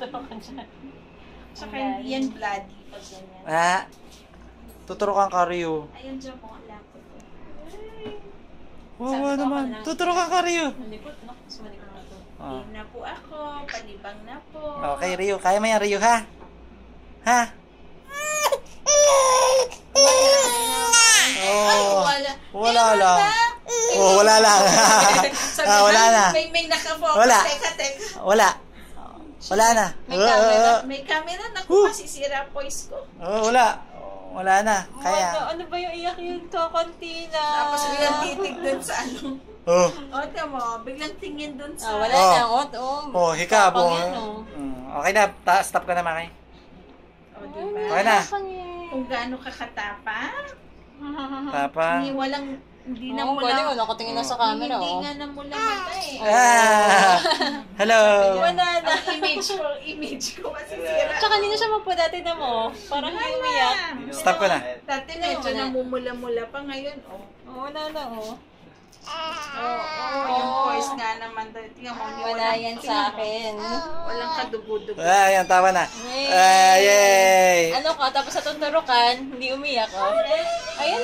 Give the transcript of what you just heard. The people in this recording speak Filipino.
tuturukan siya. Tsaka hindi yan bloody pag ganyan. Ah, tuturukan ka, Rio. Ayun dyan mo, alam ko to. Wawa naman. Tuturukan ka, Rio. Malikot, no? Mas malikot na to. Game na po ako, palibang na po. Okay, Rio. Kaya mo yan, Rio, ha? Ha? Oh, wala lang. Oh, wala lang. Wala na. May nakafocus. Wala. Teka. Wala. Wala na. May camera. May camera. Naku, masisira voice ko. Oh, wala. Wala na. Kaya. Ano ba yung iyak yun to? Konti na. Tapos biglang titig dun sa ano. Oh. O, mo, biglang tingin dun sa... Wala na. Oh, hikabo. Tapang yan, oh. Okay na. Stop ka na, Maki. O, diba? Okay na. Kung gaano kakatapang. Tapang. Hindi na Oo, mula. galing. Nakatingin na sa camera, Hindi oh. nga na mula mata eh. Hello. Wala na. Ang image ko masisira. Tsaka hindi na siya dati na mo. Parang hindi umiyak. Stop ko na. Dati medyo namumula-mula pa ngayon, oh. Wala na, oh. Yung voice nga naman. Tingnan mo, Wala yan sa akin. Walang kadugo-dugo. Yan, tawa na. Yay! Yay! Ano ka, tapos sa tuturukan, hindi umiyak, oh. Ayun.